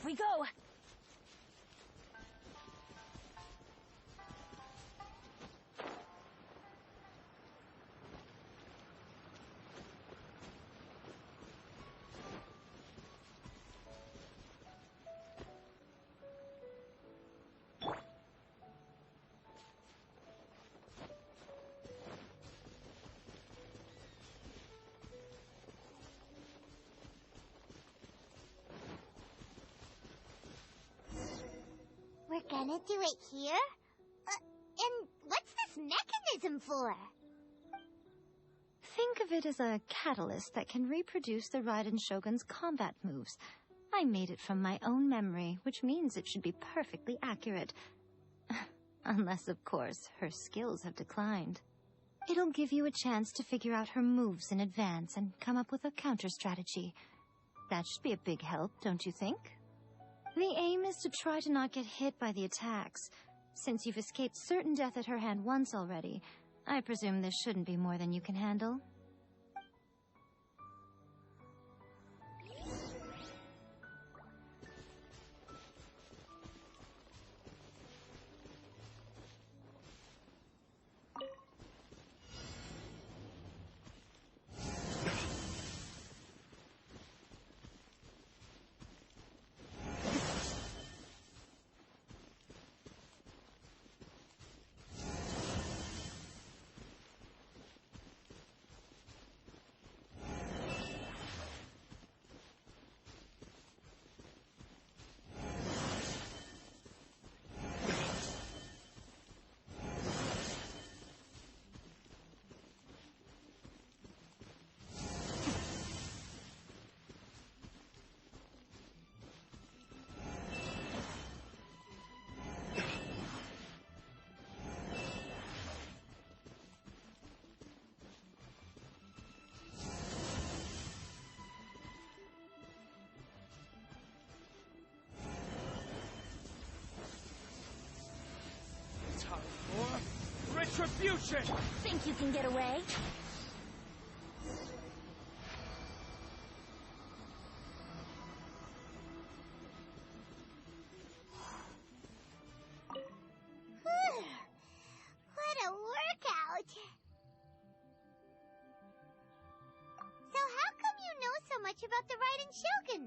Off we go! We're gonna do it here? And what's this mechanism for? Think of it as a catalyst that can reproduce the Raiden Shogun's combat moves. I made it from my own memory, which means it should be perfectly accurate. Unless, of course, her skills have declined. It'll give you a chance to figure out her moves in advance and come up with a counter-strategy. That should be a big help, don't you think? The aim is to try to not get hit by the attacks. Since you've escaped certain death at her hand once already, I presume this shouldn't be more than you can handle. Time for retribution! Think you can get away? What a workout! So how come you know so much about the Raiden Shogun?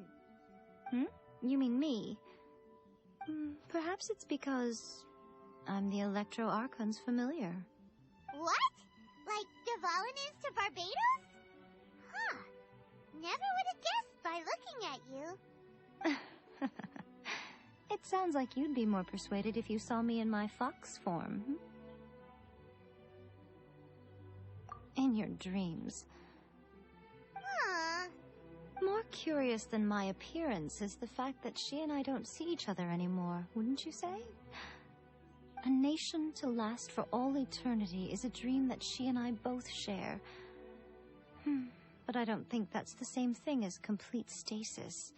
You mean me? Perhaps it's because I'm the Electro Archon's familiar. What? Like Dvalin is to Barbados? Huh. Never would have guessed by looking at you. It sounds like you'd be more persuaded if you saw me in my fox form. In your dreams. Huh. More curious than my appearance is the fact that she and I don't see each other anymore, wouldn't you say? A nation to last for all eternity is a dream that she and I both share. But I don't think that's the same thing as complete stasis.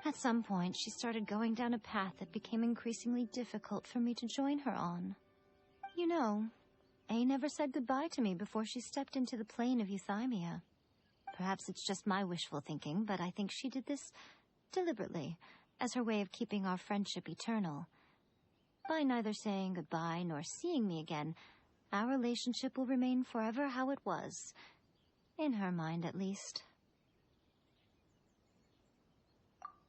At some point, she started going down a path that became increasingly difficult for me to join her on. You know, Yae never said goodbye to me before she stepped into the plane of Euthymia. Perhaps it's just my wishful thinking, but I think she did this deliberately, as her way of keeping our friendship eternal. By neither saying goodbye nor seeing me again, our relationship will remain forever how it was. In her mind, at least.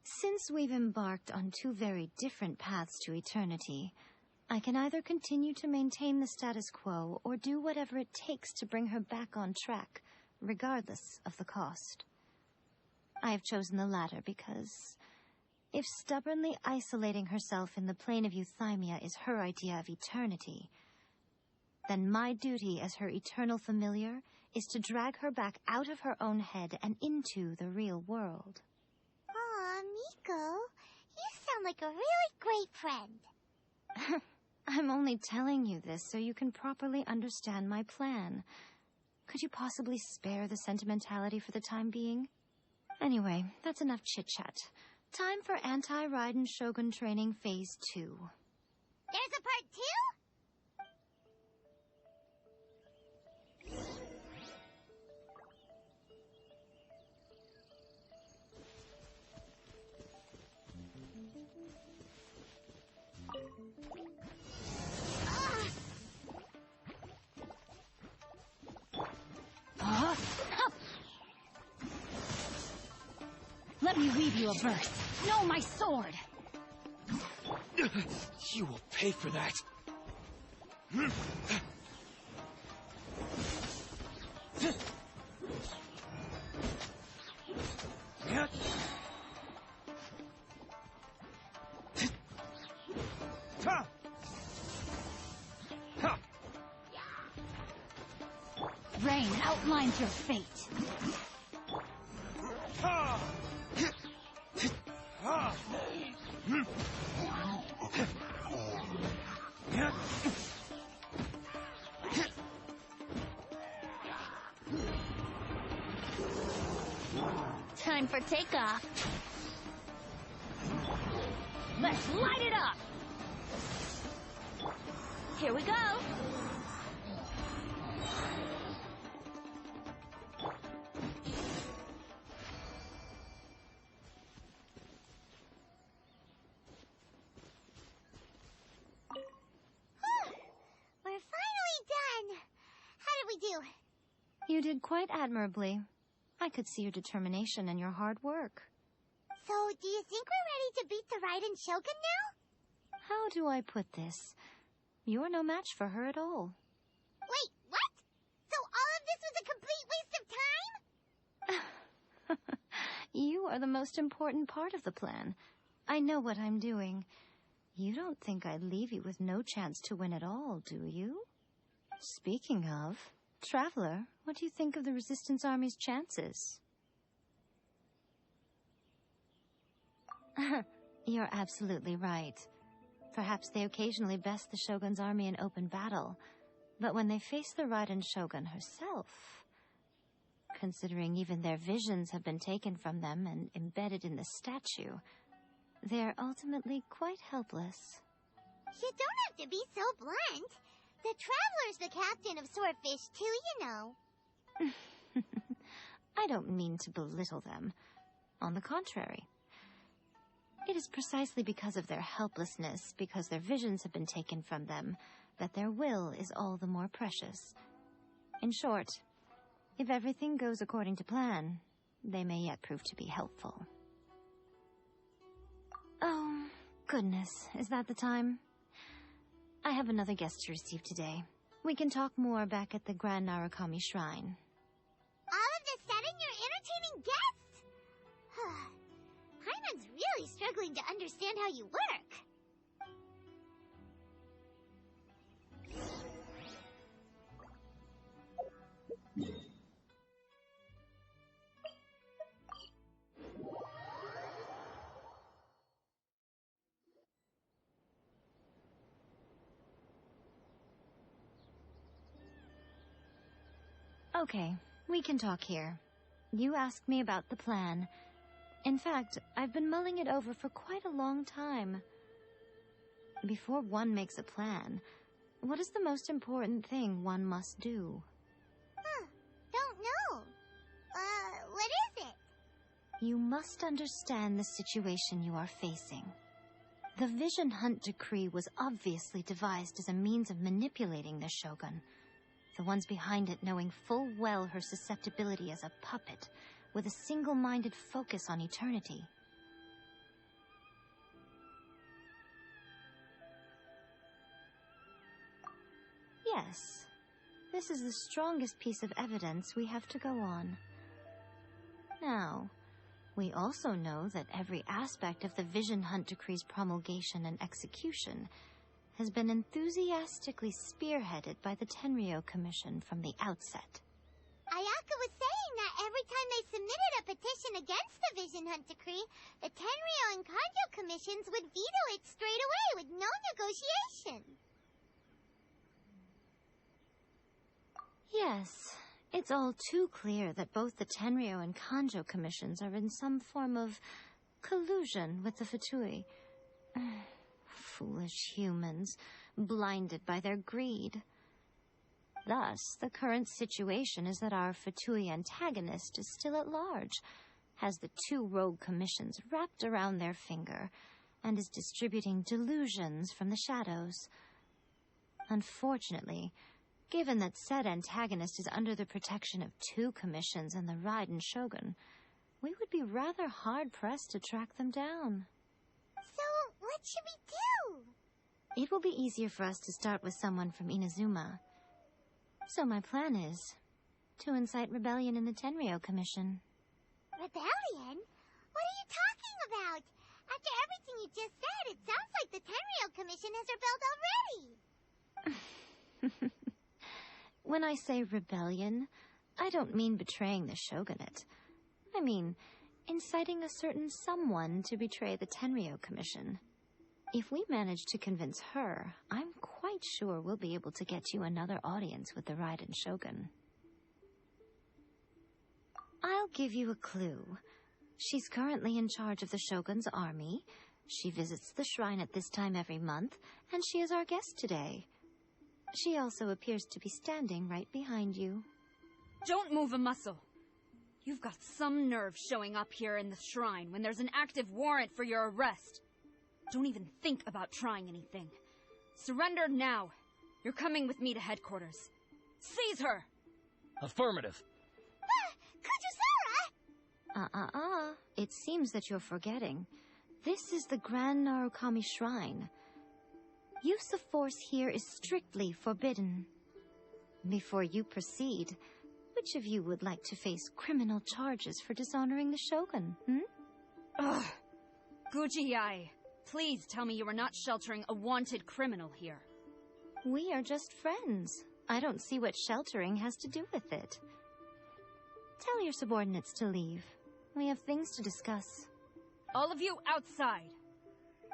Since we've embarked on two very different paths to eternity, I can either continue to maintain the status quo or do whatever it takes to bring her back on track, regardless of the cost. I have chosen the latter because if stubbornly isolating herself in the plane of Euthymia is her idea of eternity, then my duty as her eternal familiar is to drag her back out of her own head and into the real world. Aw, Miko, you sound like a really great friend. I'm only telling you this so you can properly understand my plan. Could you possibly spare the sentimentality for the time being? Anyway, that's enough chit-chat. Time for Anti-Raiden Shogun Training Phase 2. There's a part 2? Let me read you a verse. No, my sword! You will pay for that. Rain outlines your fate. Time for takeoff. Let's light it up. Here we go. We're finally done. How did we do? You did quite admirably. I could see your determination and your hard work. So, do you think we're ready to beat the Raiden Shogun now? How do I put this? You're no match for her at all. Wait, what? So all of this was a complete waste of time? You are the most important part of the plan. I know what I'm doing. You don't think I'd leave you with no chance to win at all, do you? Speaking of, Traveler, what do you think of the Resistance Army's chances? You're absolutely right. Perhaps they occasionally best the Shogun's army in open battle, but when they face the Raiden Shogun herself, considering even their visions have been taken from them and embedded in the statue, they're ultimately quite helpless. You don't have to be so blunt. The Traveler's the captain of Swordfish too, you know. I don't mean to belittle them. On the contrary. It is precisely because of their helplessness, because their visions have been taken from them, that their will is all the more precious. In short, if everything goes according to plan, they may yet prove to be helpful. Oh, goodness, is that the time? I have another guest to receive today. We can talk more back at the Grand Narukami Shrine. All of this sudden, you're entertaining guests? Paimon's really struggling to understand how you work. Okay, we can talk here. You asked me about the plan. In fact, I've been mulling it over for quite a long time. Before one makes a plan, what is the most important thing one must do? Don't know. What is it? You must understand the situation you are facing. The Vision Hunt Decree was obviously devised as a means of manipulating the Shogun. The ones behind it knowing full well her susceptibility as a puppet, with a single-minded focus on eternity. Yes, this is the strongest piece of evidence we have to go on. Now, we also know that every aspect of the Vision Hunt Decree's promulgation and execution has been enthusiastically spearheaded by the Tenryou Commission from the outset. Ayaka was saying that every time they submitted a petition against the Vision Hunt Decree, the Tenryou and Kanjo commissions would veto it straight away with no negotiation. Yes, it's all too clear that both the Tenryou and Kanjo commissions are in some form of collusion with the Fatui. Foolish humans, blinded by their greed. Thus, the current situation is that our Fatui antagonist is still at large, has the two rogue commissions wrapped around their finger, and is distributing delusions from the shadows. Unfortunately, given that said antagonist is under the protection of 2 commissions and the Raiden Shogun, we would be rather hard-pressed to track them down. So, what should we do? It will be easier for us to start with someone from Inazuma. So my plan is to incite rebellion in the Tenryou Commission. Rebellion? What are you talking about? After everything you just said, it sounds like the Tenryou Commission has rebelled already. When I say rebellion, I don't mean betraying the shogunate. I mean inciting a certain someone to betray the Tenryou Commission. If we manage to convince her, I'm quite sure we'll be able to get you another audience with the Raiden Shogun. I'll give you a clue. She's currently in charge of the Shogun's army. She visits the shrine at this time every month, and she is our guest today. She also appears to be standing right behind you. Don't move a muscle. You've got some nerve showing up here in the shrine when there's an active warrant for your arrest. Don't even think about trying anything. Surrender now. You're coming with me to headquarters. Seize her! Affirmative. Kujusara! It seems that you're forgetting. This is the Grand Narukami Shrine. Use of force here is strictly forbidden. Before you proceed, which of you would like to face criminal charges for dishonoring the Shogun, Ugh. Guji Yae, please tell me you are not sheltering a wanted criminal here. We are just friends. I don't see what sheltering has to do with it. Tell your subordinates to leave. We have things to discuss. All of you outside.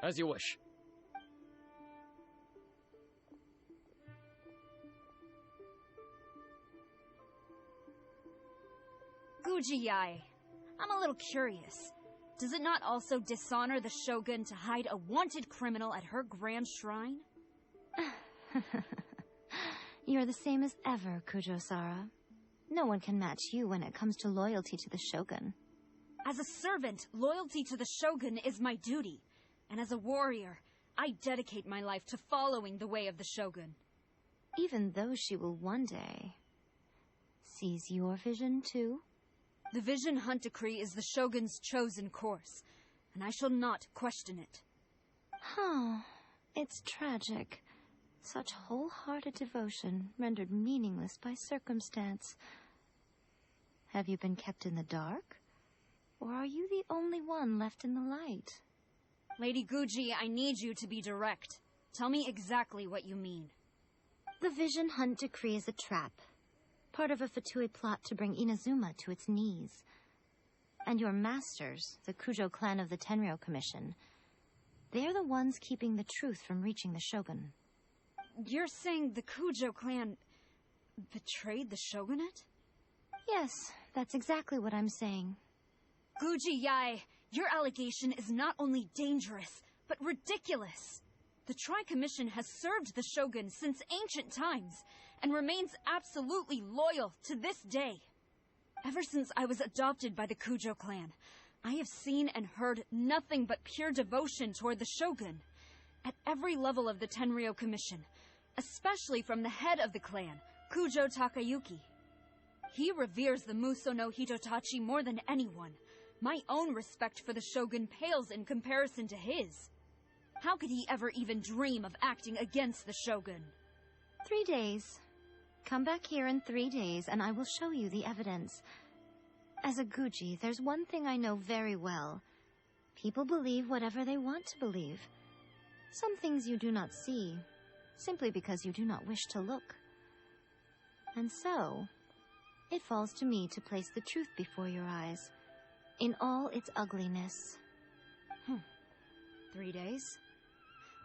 As you wish. Guji Yae, I'm a little curious. Does it not also dishonor the Shogun to hide a wanted criminal at her grand shrine? You're the same as ever, Kujosara. No one can match you when it comes to loyalty to the Shogun. As a servant, loyalty to the Shogun is my duty. And as a warrior, I dedicate my life to following the way of the Shogun. Even though she will one day seize your vision too? The Vision Hunt Decree is the Shogun's chosen course, and I shall not question it. It's tragic. Such wholehearted devotion rendered meaningless by circumstance. Have you been kept in the dark? Or are you the only one left in the light? Lady Guji, I need you to be direct. Tell me exactly what you mean. The Vision Hunt Decree is a trap. Part of a Fatui plot to bring Inazuma to its knees. And your masters, the Kujo clan of the Tenryou Commission, they're the ones keeping the truth from reaching the Shogun. You're saying the Kujo clan betrayed the Shogunate? Yes, that's exactly what I'm saying. Guji Yae, your allegation is not only dangerous, but ridiculous. The Tri-Commission has served the Shogun since ancient times, and remains absolutely loyal to this day. Ever since I was adopted by the Kujo clan, I have seen and heard nothing but pure devotion toward the Shogun. At every level of the Tenryou Commission, especially from the head of the clan, Kujo Takayuki. He reveres the Muso no Hitotachi more than anyone. My own respect for the Shogun pales in comparison to his. How could he ever even dream of acting against the Shogun? 3 days. Come back here in 3 days, and I will show you the evidence. As a Guji, there's one thing I know very well. People believe whatever they want to believe. Some things you do not see, simply because you do not wish to look. And so, it falls to me to place the truth before your eyes, in all its ugliness. 3 days?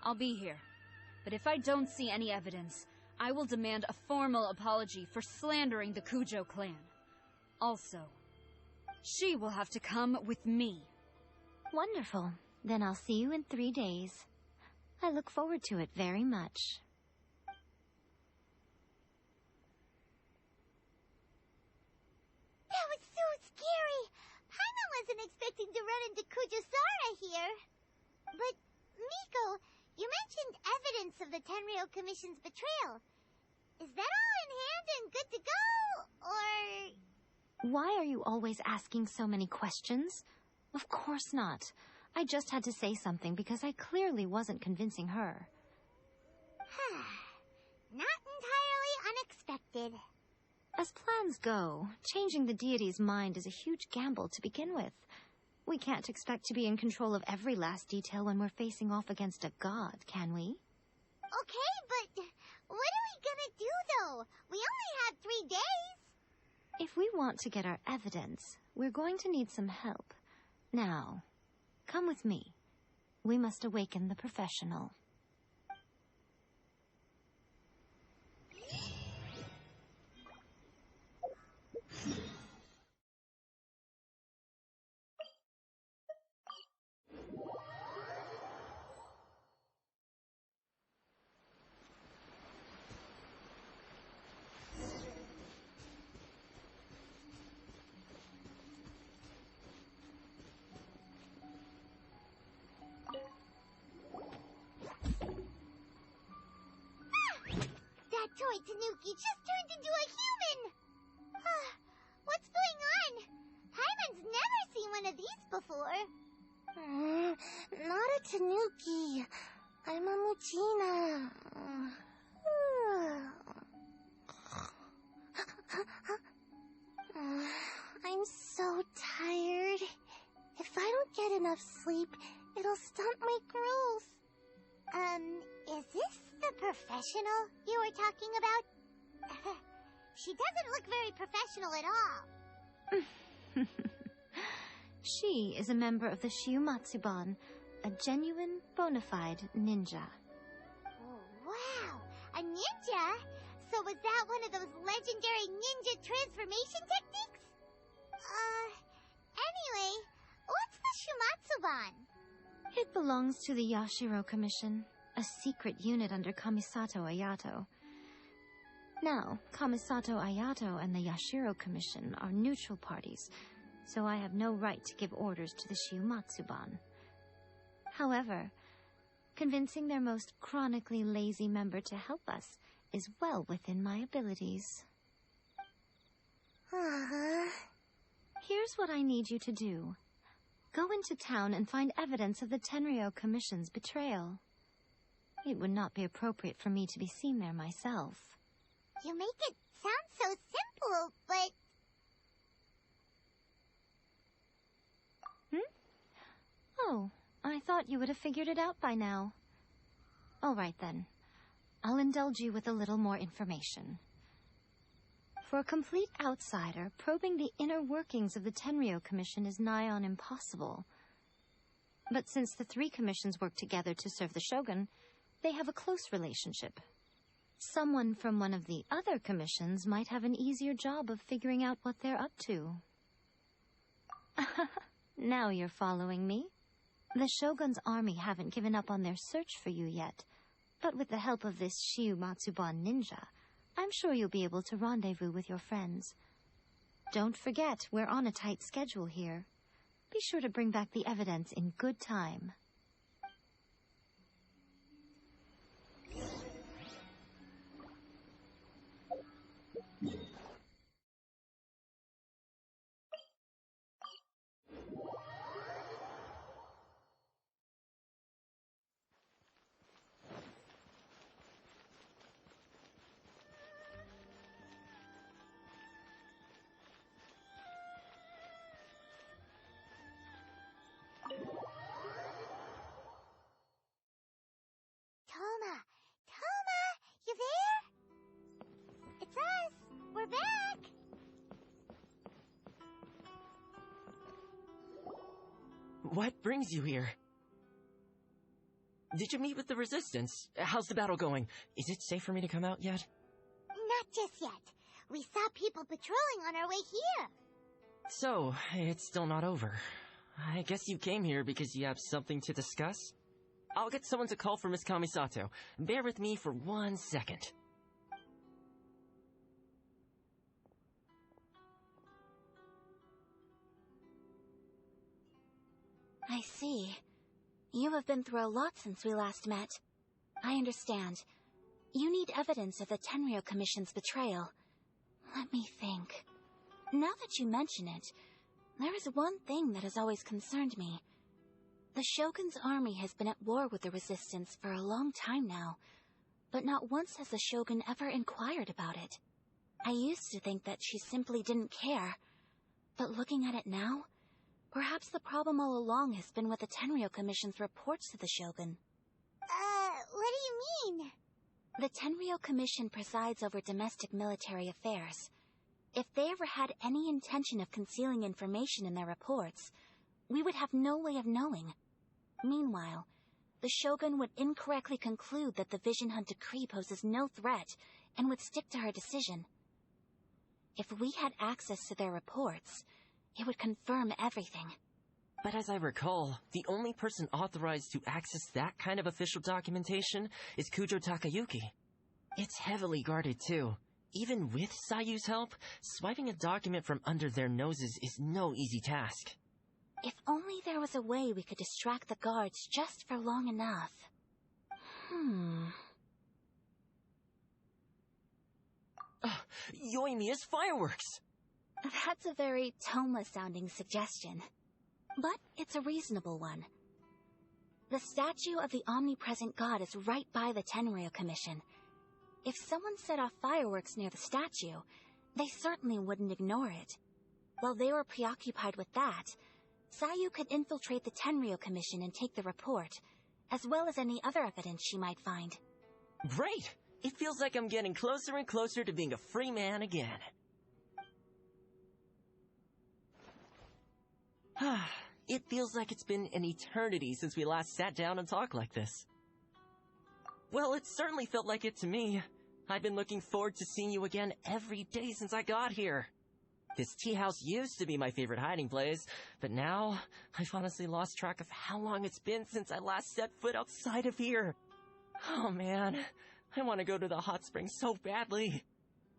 I'll be here. But if I don't see any evidence, I will demand a formal apology for slandering the Kujo clan. Also, she will have to come with me. Wonderful. Then I'll see you in 3 days. I look forward to it very much. That was so scary! Paimon wasn't expecting to run into Kujusara here. But Miko, you mentioned evidence of the Tenryou Commission's betrayal. Is that all in hand and good to go, or... Why are you always asking so many questions? Of course not. I just had to say something because I clearly wasn't convincing her. Not entirely unexpected. As plans go, changing the deity's mind is a huge gamble to begin with. We can't expect to be in control of every last detail when we're facing off against a god, can we? Okay, but what are we gonna do, though? We only have 3 days. If we want to get our evidence, we're going to need some help. Now, come with me. We must awaken the professional. That toy Tanuki just turned into a human! What's going on? Paimon's never seen one of these before. Not a Tanuki. I'm a Muchina. I'm so tired. If I don't get enough sleep, it'll stunt my growth. Is this the professional you were talking about? She doesn't look very professional at all. She is a member of the Shiumatsuban, a genuine, bona fide ninja. Oh, wow! A ninja? So was that one of those legendary ninja transformation techniques? Anyway, what's the Shumatsuban? It belongs to the Yashiro Commission, a secret unit under Kamisato Ayato. Now, Kamisato Ayato and the Yashiro Commission are neutral parties, so I have no right to give orders to the Shiumatsuban. However, convincing their most chronically lazy member to help us is well within my abilities. Here's what I need you to do. Go into town and find evidence of the Tenryou Commission's betrayal. It would not be appropriate for me to be seen there myself. You make it sound so simple, but... Oh, I thought you would have figured it out by now. All right then. I'll indulge you with a little more information. For a complete outsider, probing the inner workings of the Tenryou Commission is nigh on impossible. But since the 3 commissions work together to serve the Shogun, they have a close relationship. Someone from one of the other commissions might have an easier job of figuring out what they're up to. Now you're following me. The Shogun's army haven't given up on their search for you yet, but with the help of this Shiumatsuban ninja, I'm sure you'll be able to rendezvous with your friends. Don't forget, we're on a tight schedule here. Be sure to bring back the evidence in good time. Toma, you there? It's us. We're back. What brings you here? Did you meet with the Resistance? How's the battle going? Is it safe for me to come out yet? Not just yet. We saw people patrolling on our way here. So, it's still not over. I guess you came here because you have something to discuss? I'll get someone to call for Miss Kamisato. Bear with me for 1 second. I see. You have been through a lot since we last met. I understand. You need evidence of the Tenryou Commission's betrayal. Let me think. Now that you mention it, there is one thing that has always concerned me. The Shogun's army has been at war with the Resistance for a long time now, but not once has the Shogun ever inquired about it. I used to think that she simply didn't care, but looking at it now, perhaps the problem all along has been with the Tenryou Commission's reports to the Shogun. What do you mean? The Tenryou Commission presides over domestic military affairs. If they ever had any intention of concealing information in their reports, we would have no way of knowing. Meanwhile, the Shogun would incorrectly conclude that the Vision Hunt decree poses no threat and would stick to her decision. If we had access to their reports, it would confirm everything. But as I recall, the only person authorized to access that kind of official documentation is Kujo Takayuki. It's heavily guarded too. Even with Sayu's help, swiping a document from under their noses is no easy task. If only there was a way we could distract the guards just for long enough. Yoimiya's fireworks! That's a very Toma-sounding suggestion. But it's a reasonable one. The statue of the omnipresent god is right by the Tenryou Commission. If someone set off fireworks near the statue, they certainly wouldn't ignore it. While they were preoccupied with that, Sayu could infiltrate the Tenryou Commission and take the report, as well as any other evidence she might find. Great! It feels like I'm getting closer and closer to being a free man again. It feels like it's been an eternity since we last sat down and talked like this. Well, it certainly felt like it to me. I've been looking forward to seeing you again every day since I got here. This tea house used to be my favorite hiding place, but now I've honestly lost track of how long it's been since I last set foot outside of here. Oh man, I want to go to the hot springs so badly.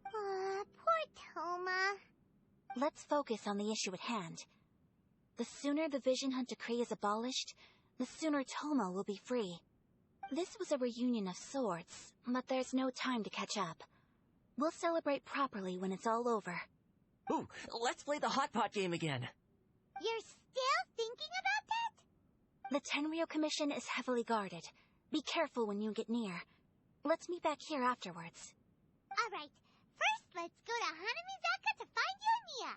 Poor Toma. Let's focus on the issue at hand. The sooner the Vision Hunt decree is abolished, the sooner Toma will be free. This was a reunion of sorts, but there's no time to catch up. We'll celebrate properly when it's all over. Ooh, let's play the hot pot game again. You're still thinking about that? The Tenryou Commission is heavily guarded. Be careful when you get near. Let's meet back here afterwards. Alright, first let's go to Hanamizaka to find Yoimiya.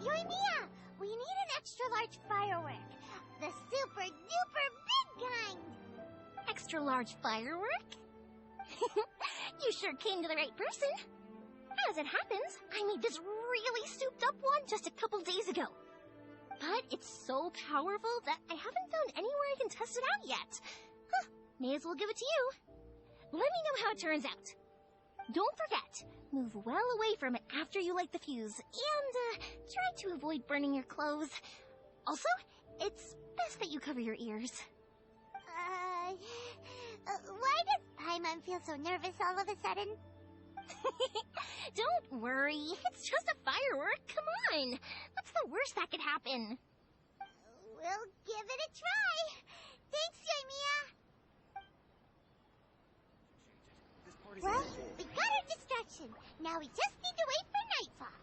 Yoimiya, we need an extra-large firework. The super-duper big kind. Extra-large firework? You sure came to the right person. As it happens, I made this really souped-up one just a couple days ago. But it's so powerful that I haven't found anywhere I can test it out yet. May as well give it to you. Let me know how it turns out. Don't forget, move well away from it after you light the fuse, and try to avoid burning your clothes. Also, it's best that you cover your ears. Why does Paimon feel so nervous all of a sudden? Don't worry, it's just a firework, come on! What's the worst that could happen? We'll give it a try. Thanks, Yoimiya. Well, we got our distraction. Now we just need to wait for nightfall.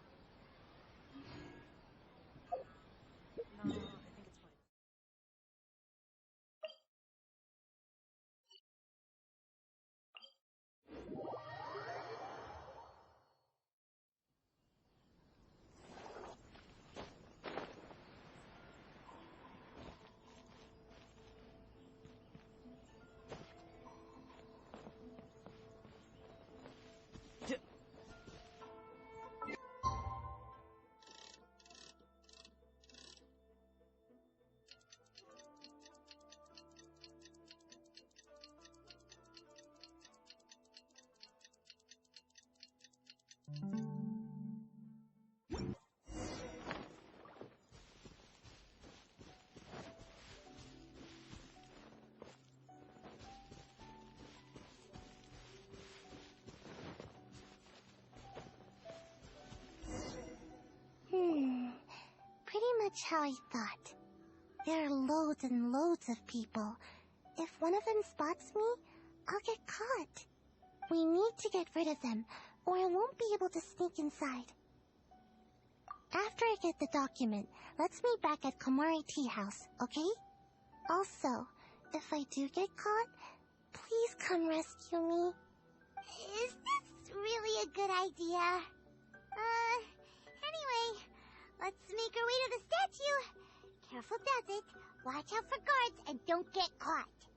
much how I thought. There are loads and loads of people. If one of them spots me, I'll get caught. We need to get rid of them, or I won't be able to sneak inside. After I get the document, let's meet back at Komari Tea House, okay? Also, if I do get caught, please come rescue me. Is this really a good idea? Anyway, let's make our way to the statue. Careful does it. Watch out for guards and don't get caught.